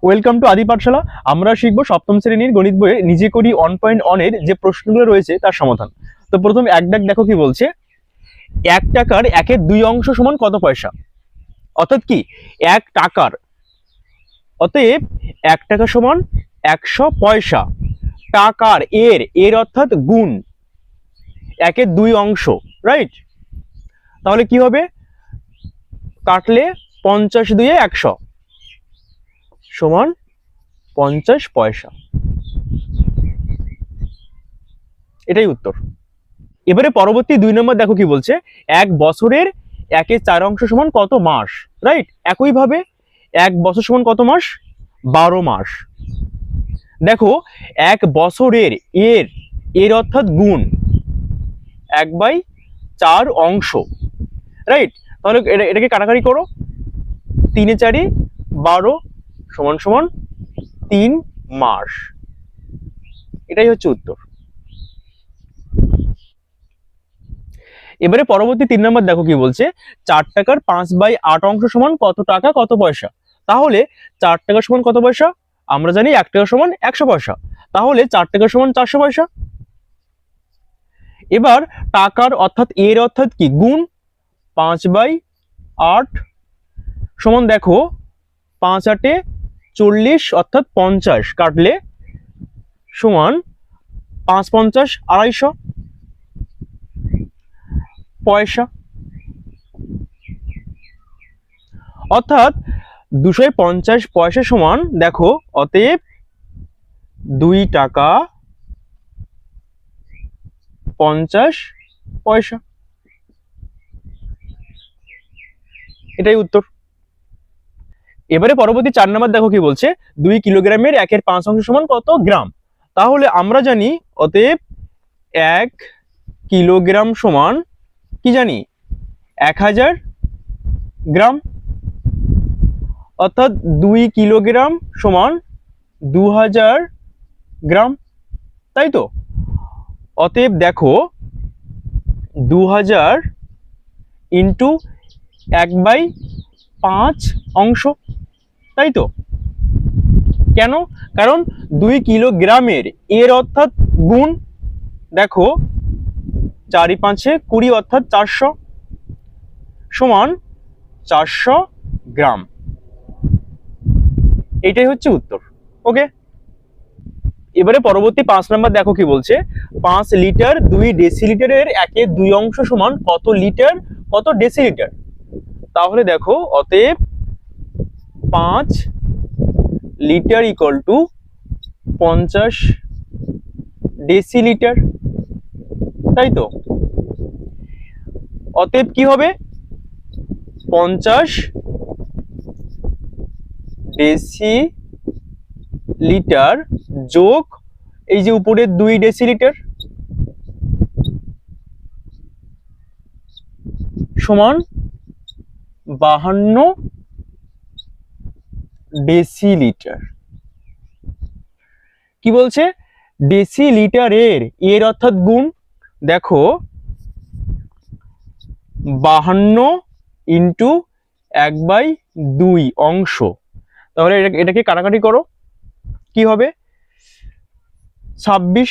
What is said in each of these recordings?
Welcome to আদি পাঠশালা। আমরা শিখব সপ্তম শ্রেণীর গণিত বইয়ে নিজে করি 1.1 এর যে প্রশ্নগুলো রয়েছে তার সমাধান। তো প্রথম এক দাগ দেখো কি বলছে, 1 টাকার 1/2 অংশ সমান কত পয়সা। অর্থাৎ কি 1 টাকার, অতএব 1 টাকা সমান 100 পয়সা। টাকার এর অর্থাৎ গুণ 1/2 অংশ, রাইট? তাহলে কি হবে, কাটলে 50 2 100 সমান 50 পয়সা। এটাই উত্তর। এবারে পরবর্তী 2 নম্বর দেখো কি বলছে, 1 বছরের 1/4 অংশ সমান কত মাস, রাইট? একইভাবে 1 বছর সমান কত মাস, 12 মাস। দেখো 1 বছরের এর অর্থাৎ গুণ 1/4 অংশ, রাইট? তাহলে এটাকে কাটাকাটি করো, 3 এ 4 12 সমান সমান 3 মাস। এটাই হচ্ছে উত্তর। এবারে পরবর্তী 3 নম্বর দেখো কি বলছে, 4 টাকার 5/8 অংশ সমান কত টাকা কত পয়সা। তাহলে 4 টাকা সমান কত পয়সা, আমরা জানি 1 টাকা সমান 100 পয়সা, তাহলে 4 টাকা সমান 400 পয়সা। এবার টাকার অর্থাৎ এর অর্থাৎ কি গুণ 5/8 সমান দেখো 5 8 40 অর্থাৎ 50, কাটলে সমান 5 50 250 পয়সা। অর্থাৎ 250 পয়সা সমান দেখো, অতএব 2 টাকা 50 পয়সা। এটাই উত্তর। এবারে পরবর্তী 4 নম্বর দেখো কি বলছে, 2 কিলোগ্রামের 1/5 অংশ সমান কত গ্রাম। তাহলে আমরা জানি অতএব 1 কিলোগ্রাম সমান কি জানি 1000 গ্রাম। অর্থাৎ 2 কিলোগ্রাম সমান 2000 গ্রাম, তাই তো? অতএব দেখো 2000 ইন্টু 1/5 অংশ, তাই তো? কেন? কারণ 2 কিলোগ্রামের এর অর্থাৎ গুণ দেখো 4 5 20 অর্থাৎ 400 সমান 400 গ্রাম। এটাই হচ্ছে উত্তর। ওকে। এবারে পরবর্তী 5 নম্বর দেখো কি বলছে, 5 লিটার 2 ডেসিলিটারের 1/2 অংশ সমান কত লিটার কত ডেসিলিটার। তাহলে দেখো অতএব 5 লিটার ইকুয়াল টু 50 ডেসিলিটার, তাই তো? অতএব কি হবে, 50 ডেসিলিটার যোগ এই যে উপরের 2 ডেসিলিটার সমান 52 ডেসিলিটার। কি বলছে, ডেসিলিটারের এর অর্থাৎ গুণ দেখো 52 ইন্টু 1/2 অংশ। তাহলে এটাকে কাটাকাটি করো, কি হবে 26,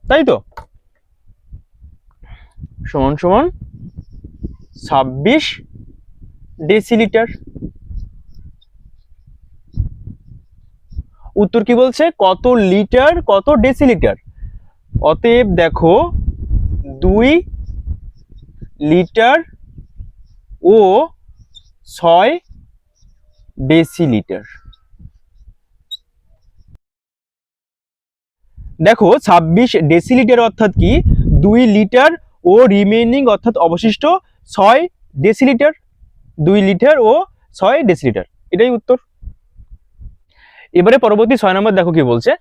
তাই তো? সমান সমান 26 ডেসিলিটার। উত্তর কি বলছে, কত লিটার কত ডেসিলিটার। অতএব দেখো 2 লিটার ও 6 ডেসিলিটার। দেখো 26 ডেসিলিটার অর্থাৎ কি 2 লিটার ও রিমেইনিং অর্থাৎ অবশিষ্ট 6 ডেসিলিটার। 2 লিটার ও 6 ডেসিলিটার, এটাই উত্তর। এবারে পরবর্তী 6 নম্বর দেখো কি বলছে,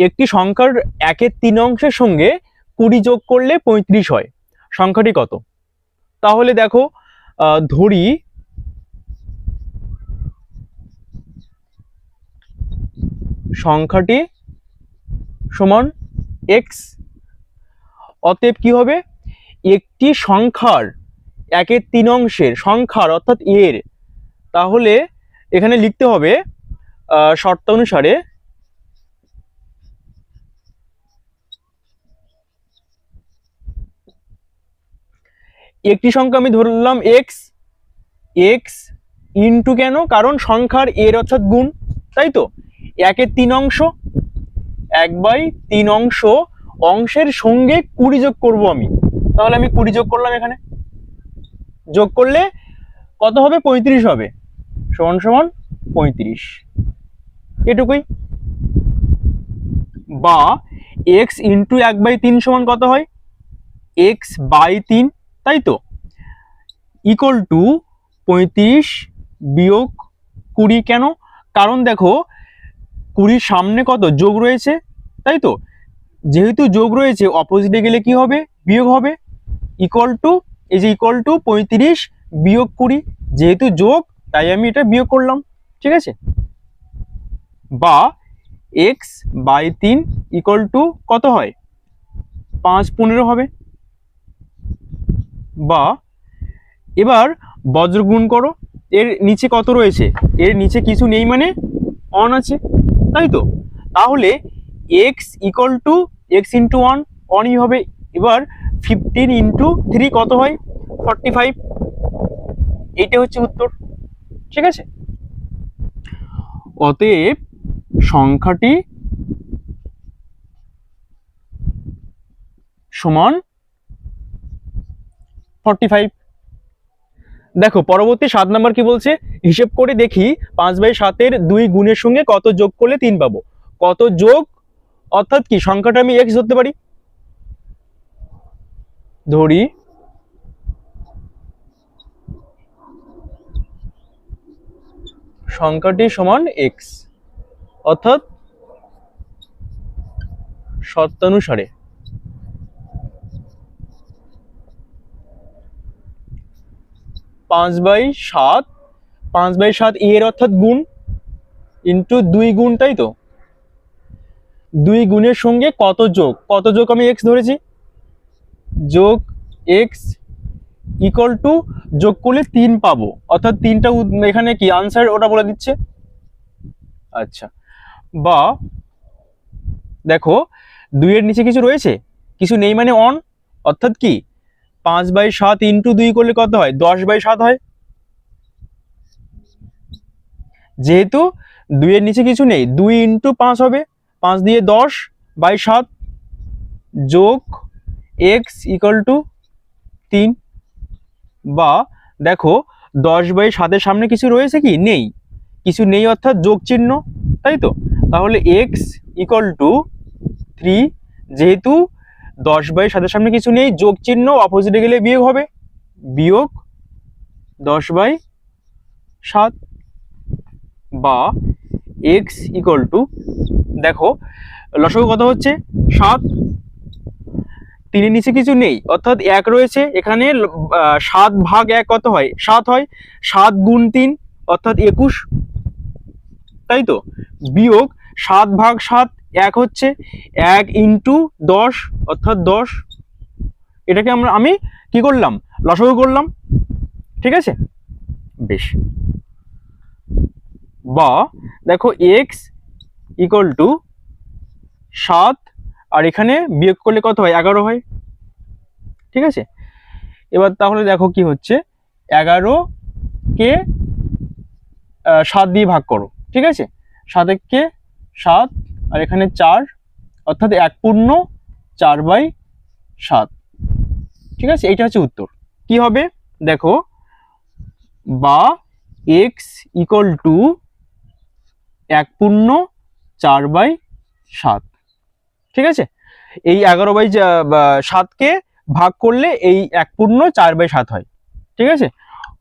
একটি সংখ্যার 1/3 অংশের সঙ্গে 20 যোগ করলে 35 হয়, সংখ্যাটি কত। তাহলে দেখো ধরি সংখ্যাটি সমান x। অতএব কি হবে, একটি সংখ্যার 1/3 অংশের সংখ্যার অর্থাৎ এর, তাহলে এখানে লিখতে হবে শর্ত অনুসারে একটি সংখ্যা আমি ধরলাম এক্স, এক্স ইন্টু কেন, কারণ সংখ্যার এর অর্থাৎ গুণ, তাই তো। একের 3 অংশ, 1/3 অংশ, অংশের সঙ্গে 20 যোগ করব আমি, তাহলে আমি 20 যোগ করলাম, এখানে যোগ করলে কত হবে, 35 হবে, সমান সমান 35, এটুকুই। বা এক্স ইন্টু 1/3 সমান কত হয়, x/3, তাই তো, ইকুয়াল টু 35 বিয়োগ 20, কেন, কারণ দেখো 20 সামনে কত যোগ রয়েছে, তাই তো, যেহেতু যোগ রয়েছে অপোজিটে গেলে কি হবে, বিয়োগ হবে, ইকুয়াল টু, এই যে ইকুয়াল টু 35 বিয়োগ 20, যেহেতু যোগ তাই আমি এটা বিয়োগ করলাম, ঠিক আছে। বা x/3 ইকুয়াল টু কত হয়, 5/15 হবে। বা এবার বজ্র গুণ করো, এর নিচে কত রয়েছে, এর নিচে কিছু নেই মানে অন আছে, তাই তো, তাহলে x equal to x into one, অনই হবে। এবার 15 ইন্টু 3 কত হয়, 45, এইটা হচ্ছে উত্তর, ঠিক আছে। অতএব সংখ্যাটি সমান 45। দেখো পরবর্তী 7 নাম্বার কি বলছে, হিসেব করে দেখি 5/7 2 গুণের সঙ্গে কত যোগ করলে 3 পাবো। কত যোগ অর্থাৎ কি, সংখ্যাটা আমি এক্স ধরতে পারি, ধরি সংখ্যাটি সমান এক্স, অর্থাৎ শর্তানুসারে 5/7, 5/7 এর অর্থাৎ গুণ, ইন্টু 2 গুণ, তাই তো, 2 গুণের সঙ্গে কত যোগ, কত যোগ আমি এক্স ধরেছি, যোগ এক্স ইকুয়াল টু, যোগ করলে 3 পাবো, অর্থাৎ 3টা এখানে কি আনসার ওটা বলে দিচ্ছে। আচ্ছা, বা দেখো 2 এর নিচে কিছু রয়েছে, কিছু নেই মানে অন, অর্থাৎ কি 5/7 ইন্টু 2 করলে কত হয়, 10/7 হয়, যেহেতু 2 এর নিচে কিছু নেই, 2 ইন্টু 5 হবে, 5 দিয়ে 10/7 যোগ এক্স ইকুয়াল টু 3। বা দেখো 10/7 সামনে কিছু রয়েছে কি, নেই, কিছু নেই অর্থাৎ যোগ চিহ্ন, তাই তো, তাহলে এক্স ইকুয়াল টু 3, যেহেতু 10/7 সামনে কিছু নেই, যোগ চিহ্ন অপোজিটে গেলে বিয়োগ হবে, বিয়োগ 10/7। বা এক্স ইকুয়াল টু, দেখো লসাগু কত হচ্ছে 7, 3 এর নিচে কিছু নেই অর্থাৎ 1 রয়েছে, এখানে 7/1 কত হয়, 7 হয়, 7 গুণ 3 অর্থাৎ 21, তাই তো, বিয়োগ 7/7 1 হচ্ছে, 1 ইন্টু 10 অর্থাৎ 10, এটাকে আমি কি করলাম, লসাগু করলাম, ঠিক আছে, বেশ। বা দেখো এক্স ইকুয়াল টু 7, আর এখানে বিয়োগ করলে কত হয়, 11 হয়, ঠিক আছে। এবার তাহলে দেখো কি হচ্ছে, 11কে 7 দিয়ে ভাগ করো, ঠিক আছে, 7 7, আর এখানে 4, অর্থাৎ 1/4/7, ঠিক আছে, এইটা হচ্ছে উত্তর। কি হবে দেখো, বা এক্স ইকুয়াল টু 1/4/7, ঠিক আছে, এই 11/7কে ভাগ করলে এই 1/4/7 হয়, ঠিক আছে।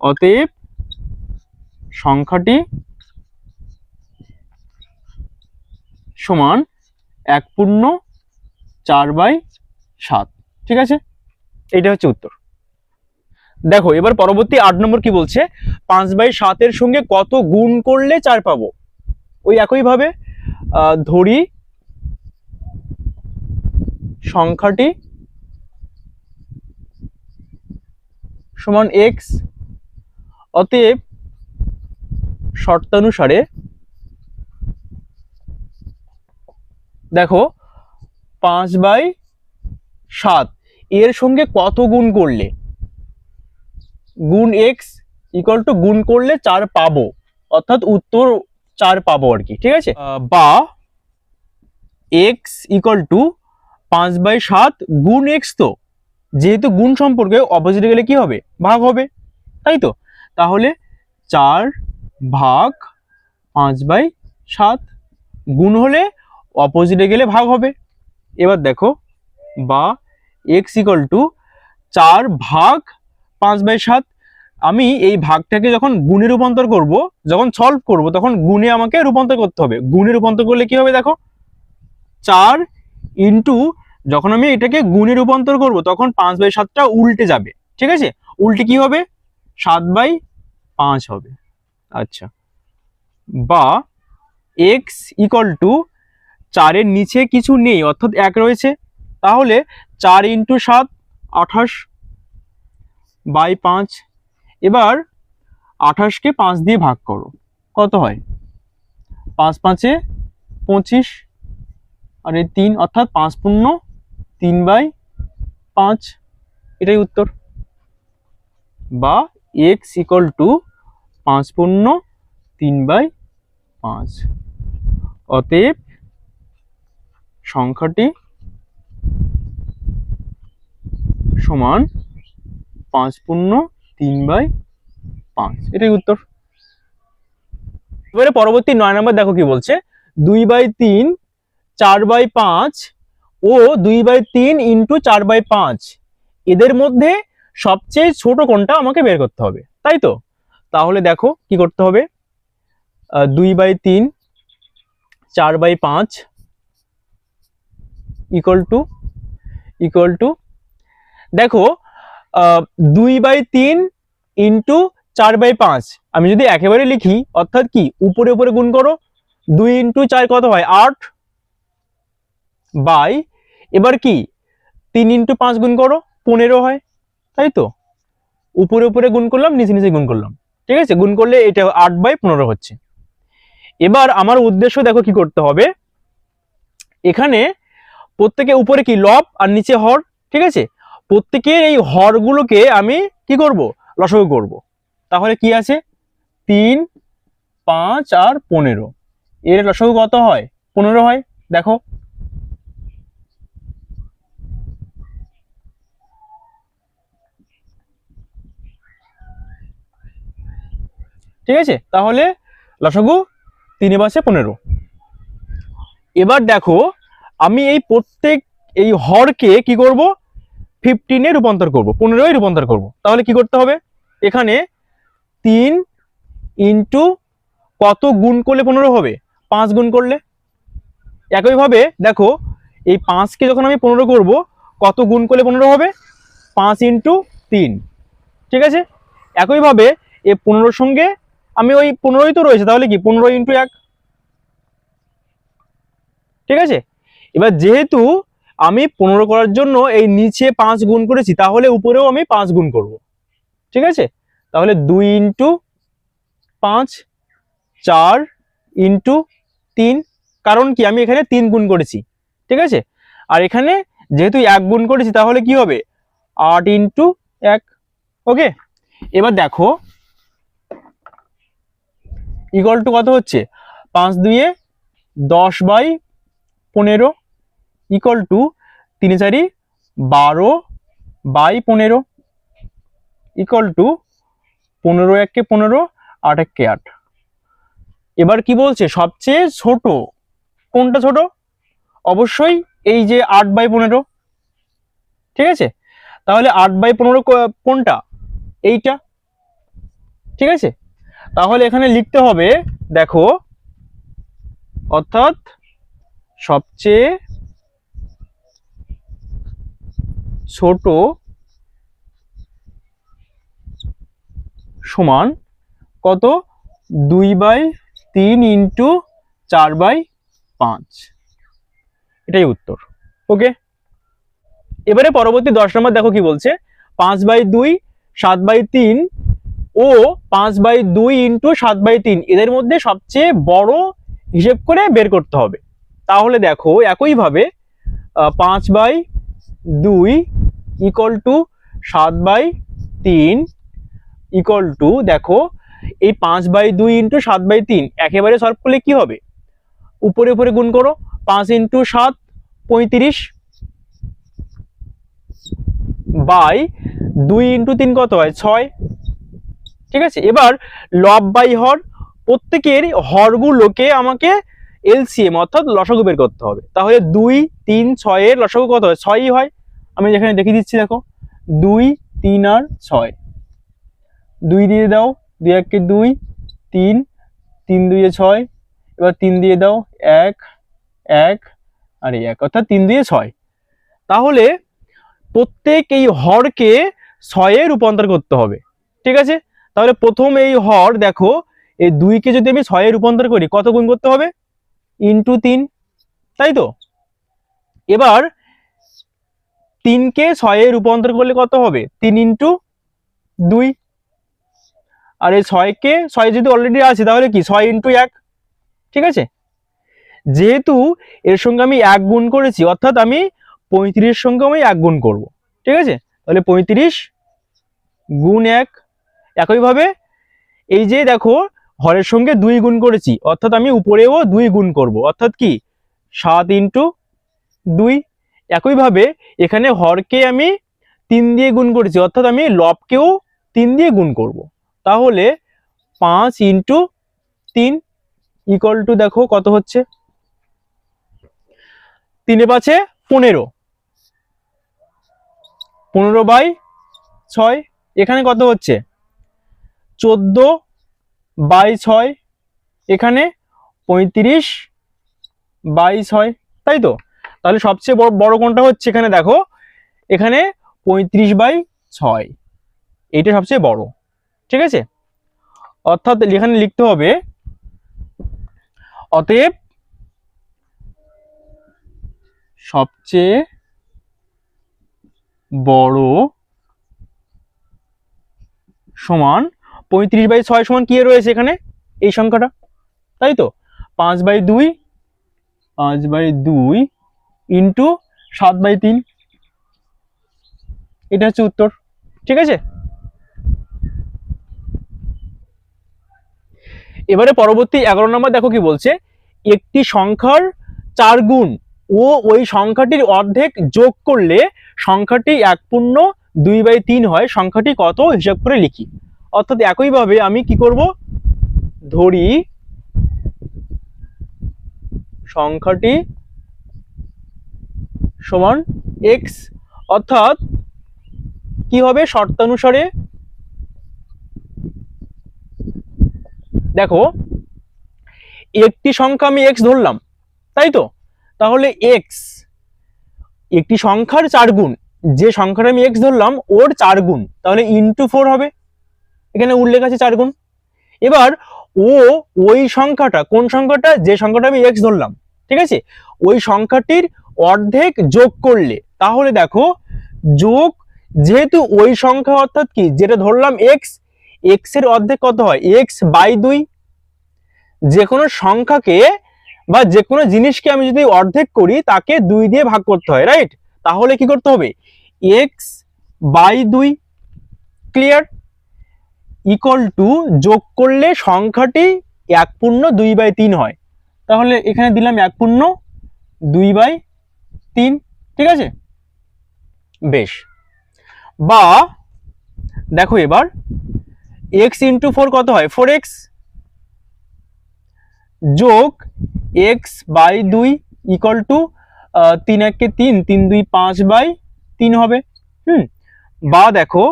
অতএব সংখ্যাটি সমান 1/4/7, ঠিক আছে, এইটা হচ্ছে উত্তর। দেখো এবার পরবর্তী 8 নম্বর কি বলছে, 5/7 এর সঙ্গে কত গুণ করলে 4 পাবো। ওই একইভাবে ধরি সংখ্যাটি সমান এক্স, অতএব শর্তানুসারে দেখো 5/7 এর সঙ্গে কত গুণ করলে, গুণ x ইকুয়াল টু গুণ করলে 4 পাবো, অর্থাৎ উত্তর 4 পাবো আর কি, ঠিক আছে। বা x ইকুয়াল টু 5/7 গুণ x, তো যেহেতু গুণ সম্পর্কে অপোজিটে গেলে কি হবে, ভাগ হবে, তাই তো। তাহলে 4 ভাগ 5/7 গুণ হলে অপোজিটে গেলে ভাগ হবে। এবার দেখো বা x ইকুয়াল টু 4 ভাগ 5/7, আমি এই ভাগটাকে যখন গুণে রূপান্তর করব, যখন সলভ করব তখন গুণে আমাকে রূপান্তর করতে হবে। গুণে রূপান্তর করলে কি হবে দেখো, 4 ইন্টু, যখন আমি এটাকে গুণে রূপান্তর করব তখন 5/7টা উল্টে যাবে, ঠিক আছে। উল্টে কি হবে, 7/5 হবে। আচ্ছা, বা x ইকুয়াল টু 4 এর নিচে কিছু নেই অর্থাৎ 1 রয়েছে, তাহলে 4 ইন্টু 7 28/5। এবার 28কে 5 দিয়ে ভাগ করো, কত হয়, 5×5 = 25 আর এই 3 অর্থাৎ 5 পূর্ণ 3/5, এটাই উত্তর। বা x ইকুয়াল টু 5 পূর্ণ 3/5। অতএব সংখ্যাটি সমান 5 পূর্ণ 3/5, এটাই উত্তর। এবারে পরবর্তী 9 নম্বর দেখো কি বলছে, 2/3 4/5 ও 2/3 ইন্টু 4/5 এদের মধ্যে সবচেয়ে ছোট কোনটা আমাকে বের করতে হবে, তাই তো। তাহলে দেখো কি করতে হবে, 2/3 4/5 ইকুয়াল টু দেখো 2/3 ইন্টু 4/5 আমি যদি একেবারে লিখি অর্থাৎ কি উপরে উপরে গুণ করো, 2 ইন্টু 4 কত হয় 8, বাই এবার কি 3 ইন্টু 5 গুণ করো 15 হয়, তাই তো। উপরে উপরে গুণ করলাম, নিচে নিচে গুণ করলাম, ঠিক আছে। গুণ করলে এটা 8/15 হচ্ছে। এবার আমার উদ্দেশ্য দেখো কি করতে হবে, এখানে প্রত্যেকে উপরে কি লব আর নিচে হর, ঠিক আছে। প্রত্যেকের এই হরগুলোকে আমি কি করব, লসাগু করব। তাহলে কি আছে 3 5 আর 15, এর লসাগু কত হয় 15 হয়, দেখো। ঠিক আছে, তাহলে লসাগু 3 × 5 = 15। এবার দেখো আমি এই প্রত্যেক এই হরকে কি করব 15 এ রূপান্তর করব, 15 এ রূপান্তর করব। তাহলে কি করতে হবে, এখানে 3 ইন্টু কত গুণ করলে 15 হবে, 5 গুণ করলে। একইভাবে দেখো এই 5কে যখন আমি 15 করব কত গুণ করলে 15 হবে, 5 ইন্টু 3, ঠিক আছে। একইভাবে এই 15 সঙ্গে আমি ওই 15ই তো রয়েছে, তাহলে কি 15 ইন্টু 1, ঠিক আছে। এবার যেহেতু আমি 15 করার জন্য এই নিচে 5 গুণ করেছি, তাহলে উপরেও আমি 5 গুণ করব, ঠিক আছে। তাহলে 2 ইন্টু 5 4 ইন্টু 3, কারণ কি আমি এখানে 3 গুণ করেছি, ঠিক আছে। আর এখানে যেহেতু 1 গুণ করেছি তাহলে কি হবে 8 ইন্টু 1, ওকে। এবার দেখো ইকুয়াল টু কত হচ্ছে, 5 2 10/15 ইকুয়াল টু 3 4 12/15 ইকুয়াল টু 15 1 কে 15 8 1 কে 8। এবার কি বলছে সবচেয়ে ছোট কোনটা, ছোট অবশ্যই এই যে 8/15, ঠিক আছে। তাহলে 8/15 কোনটা, এইটা, ঠিক আছে। তাহলে এখানে লিখতে হবে দেখো, অর্থাৎ সবচেয়ে ছোট সমান কত, 2/3 ইন্টু 4/5, এটাই উত্তর, ওকে। এবারে পরবর্তী 10 নম্বর দেখো কি বলছে, 5/2 7/3 ও 5/2 ইন্টু 7/3 এদের মধ্যে সবচেয়ে বড় হিসেব করে বের করতে হবে। তাহলে দেখো একইভাবে 5/2 ইকুয়াল টু 7/3 ইকুয়াল টু, দেখো এই 5/2 ইন্টু 7/3 একেবারে সলভ করলে কি হবে, উপরে উপরে গুণ করো, 5 ইন্টু 7 35 বাই 2 ইন্টু 3 কত হয় 6। ঠিক আছে, এবার লব বাই হর, প্রত্যেকের হরগুলোকে আমাকে এলসিএম অর্থাৎ লসাগু বের করতে হবে। তাহলে 2 3 6 এর লসাগু কত হয় 6ই হয়। আমি যেখানে দেখিয়ে দিচ্ছি দেখো 2 3 আর 6, 2 দিয়ে দাও, 2 1 2, 3 3 2 6, এবার 3 দিয়ে দাও 1 1 আর 1 অর্থাৎ 3 2 6। তাহলে প্রত্যেক এই হরকে 6 এ রূপান্তর করতে হবে। ঠিক আছে, তাহলে প্রথম এই হর দেখো, এই 2 কে যদি আমি 6 এ রূপান্তর করি কত গুণ করতে হবে, ইন্টু 3, তাই তো। এবার 3 কে 6 এ রূপান্তর করলে কত হবে, 3 ইন্টু 2, আর এই 6 কে 6 যদি অলরেডি আছে তাহলে কি 6 ইন্টু 1। ঠিক আছে, যেহেতু এর সঙ্গে আমি 1 গুণ করেছি অর্থাৎ আমি 35 এর সঙ্গে আমি 1 গুণ করব। ঠিক আছে, তাহলে 35 গুণ 1। একইভাবে এই যে দেখো হরের সঙ্গে 2 গুণ করেছি অর্থাৎ আমি উপরেও 2 গুণ করব অর্থাৎ কি 7 ইন্টু 2। একইভাবে এখানে হরকে আমি 3 দিয়ে গুণ করেছি অর্থাৎ আমি লবকেও 3 দিয়ে গুণ করব। তাহলে 5 ইন্টু 3 ইকুয়াল টু দেখো কত হচ্ছে, 3 5 15, 15/6। এখানে কত হচ্ছে 14/6, এখানে 35/6, তাই তো। তাহলে সবচেয়ে বড় কোনটা হচ্ছে, এখানে দেখো এখানে 35/6, এইটা সবচেয়ে বড়। ঠিক আছে, অর্থাৎ এখানে লিখতে হবে অতএব সবচেয়ে বড় সমান 35/6 সমান কি রয়েছে এখানে এই সংখ্যাটা, তাই তো। 5/2 ইন্টু 7/3, এটা হচ্ছে উত্তর। ঠিক আছে, এবারে পরবর্তী 11 নম্বর দেখো কি বলছে, একটি সংখ্যার 4 গুণ ও ওই সংখ্যাটির অর্ধেক যোগ করলে সংখ্যাটি 1/2/3 হয়, সংখ্যাটি কত হিসাব করে লিখি। অর্থাৎ একইভাবে আমি কি করব, ধরি সংখ্যাটি সমান x, অর্থাৎ কি হবে শর্তানুসারে, দেখো একটি সংখ্যা আমি x ধরলাম, তাই তো। তাহলে x একটি সংখ্যার 4 গুণ, যে সংখ্যাটা আমি x ধরলাম ওর 4 গুণ, তাহলে ইন্টু 4 হবে, এখানে উল্লেখ আছে 4 গুণ। এবার ওই সংখ্যাটা, কোন সংখ্যাটা, যে সংখ্যাটা আমি x ধরলাম, ঠিক আছে, ওই সংখ্যাটির অর্ধেক যোগ করলে, তাহলে দেখো যোগ, যেহেতু ওই সংখ্যা অর্থাৎ কি যেটা ধরলাম x, x এর অর্ধেক কত হয় x/2। যে কোনো সংখ্যাকে বা যে কোনো জিনিসকে আমি যদি অর্ধেক করি তাকে 2 দিয়ে ভাগ করতে হয়, রাইট। তাহলে কি করতে হবে x/2 ক্লিয়ার, ইকুয়াল টু যোগ করলে সংখ্যাটি 1/2/3 হয়। তাহলে এখানে দিলাম 1/2/3। ঠিক আছে, বেশ। বা দেখো এবার x ইন্টু 4 কত হয় 4x, যোগ x/2 ইকুয়াল টু 3 1 3, 3 2 5/3 হবে। বা দেখো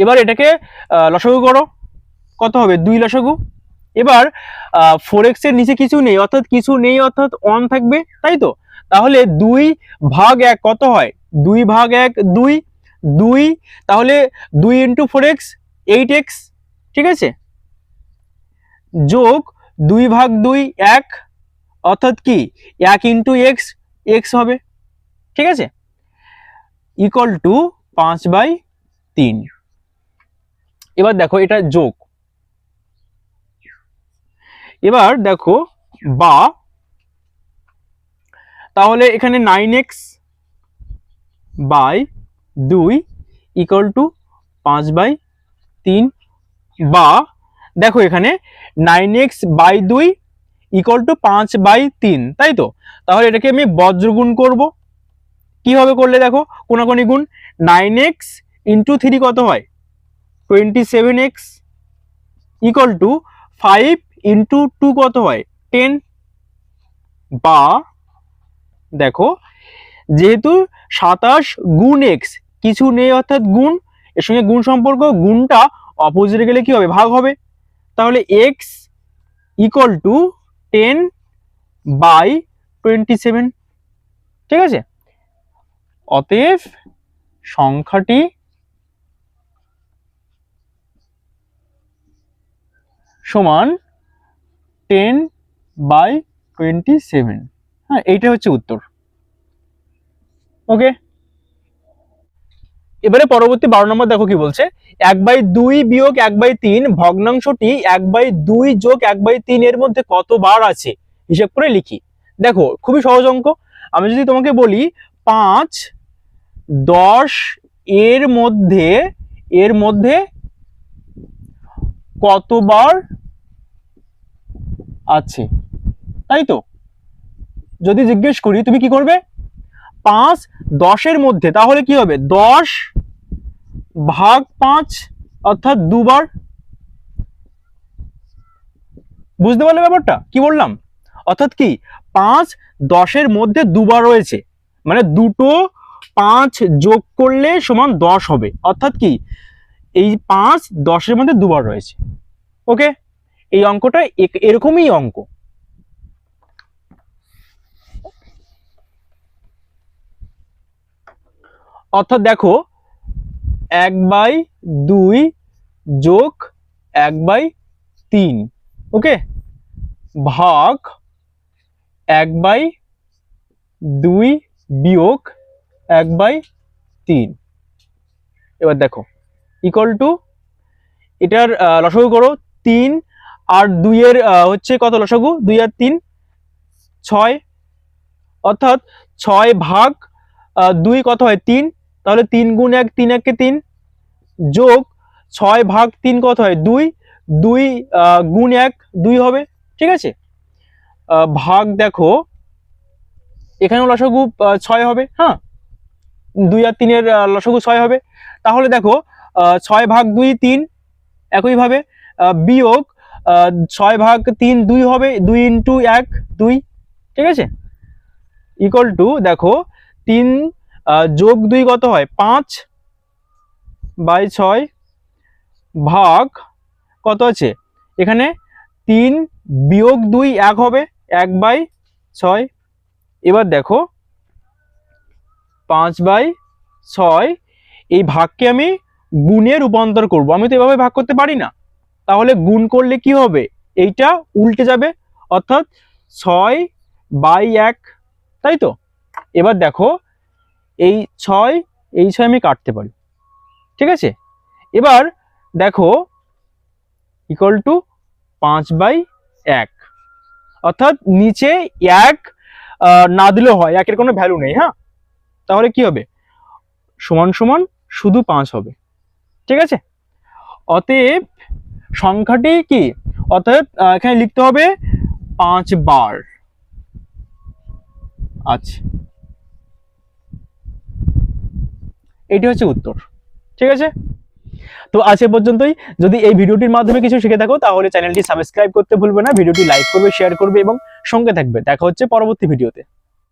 এবার এটাকে লসাগু করো, কত হবে 2 লসাগু। এবার 4x এর নিচে কিছু নেই অর্থাৎ 1 থাকবে, তাই তো। তাহলে 2/1 কত হয় 2/1 2 2, তাহলে 2 ইন্টু 4x 8x। ঠিক আছে, যোগ 2/2 1, অর্থাৎ কি 1 ইন্টু x x হবে। ঠিক আছে, ইকুয়াল টু 5/3। এবার দেখো এটা যোগ, এবার দেখো বা তাহলে এখানে 9x বাই 2 ইকুয়াল টু 5/3, বা দেখো এখানে 9x বাই 2 ইকুয়াল টু 5/3, তাই তো? তাহলে এটাকে আমি বজ্রগুণ করব। কি হবে করলে দেখো, কোনাকুনি গুণ, 9x ইন্টু 3 কত হয় 27x ইকুয়াল টু 5 ইন্টু 2 কত হয় 10, বা দেখো যেহেতু 27 গুণ x কিছু নেই অর্থাৎ গুণ, এর সঙ্গে গুণ সম্পর্ক, গুণটা অপোজিটে গেলে কি হবে ভাগ হবে, তাহলে x ইকুয়াল টু 10/27, ঠিক আছে? অতএব সংখ্যাটি সমান 10/27। হ্যাঁ, এইটা হচ্ছে উত্তর। ওকে, এবারে পরবর্তী 12 নম্বর দেখো কি বলছে, 1/2 বিয়োগ 1/3 ভগ্নাংশটি 1/2 যোগ 1/3 এর মধ্যে কতবার আছে হিসাব করে লিখি। দেখো খুবই সহজ অঙ্ক। আমি যদি তোমাকে বলি 5, 10 এর মধ্যে কতবার আছে, তাই তো? যদি জিজ্ঞেস করি তুমি কি করবে, 5 10 এর মধ্যে, তাহলে কি হবে 10 ভাগ 5 অর্থাৎ 2 বার। বুঝতে পারলে ব্যাপারটা কি বললাম? অর্থাৎ কি 5 10 এর মধ্যে 2 বার রয়েছে, মানে দুটো 5 যোগ করলে সমান 10 হবে, অর্থাৎ কি এই 5 10 এর মধ্যে 2 বার রয়েছে। ওকে, এই অঙ্কটা এরকমই অঙ্ক। অর্থাৎ দেখো 1/2 যোগ 1/3, ওকে, ভাগ 1/2 বিয়োগ 1/3। এবার দেখো ইকুয়াল টু, এটার লসাগু করো, 3 আর 2 এর হচ্ছে কত লসাগু, 2 আর 3 6, অর্থাৎ 6 ভাগ 2 কত হয় 3, তাহলে 3 গুণ 1 3 1 কে 3, যোগ 6 ভাগ 3 কত হয় 2, 2 গুণ 1 2 হবে, ঠিক আছে? ভাগ দেখো এখানেও লসাগু 6 হবে, হ্যাঁ 2 আর 3 এর লসাগু 6 হবে, তাহলে দেখো 6 ভাগ 2 3, একইভাবে বিয়োগ 6 ভাগ 3 2 হবে, 2 ইন্টু 1 2, ঠিক আছে? ইকুয়াল টু দেখো 3 যোগ 2 কত হয় 5/6 ভাগ কত আছে এখানে 3 বিয়োগ 2 1 হবে 1/6। এবার দেখো 5/6 এই ভাগকে আমি গুণে রূপান্তর করব। আমি তো এভাবে ভাগ করতে পারি না, তাহলে গুণ করলে কি হবে, এইটা উল্টে যাবে, অর্থাৎ 6/1, তাই তো? এবার দেখো এই 6 আমি কাটতে পারি, ঠিক আছে? এবার দেখো ইকুয়াল টু 5/1, অর্থাৎ নিচে 1 না দিলেও হয়, 1 এর কোনো ভ্যালু নেই, হ্যাঁ, তাহলে কি হবে সমান সমান শুধু 5 হবে, ঠিক আছে? অতএব সংখ্যাটি কি, অতএব এখানে লিখতে হবে 5 বার। আচ্ছা, এটি হচ্ছে উত্তর, ঠিক আছে? তো আজ এ পর্যন্তই। যদি এই ভিডিওটির মাধ্যমে কিছু শিখে থাকো তাহলে চ্যানেলটি সাবস্ক্রাইব করতে ভুলবে না, ভিডিওটি লাইক করবে, শেয়ার করবে এবং সঙ্গে থাকবে। দেখা হচ্ছে পরবর্তী ভিডিওতে।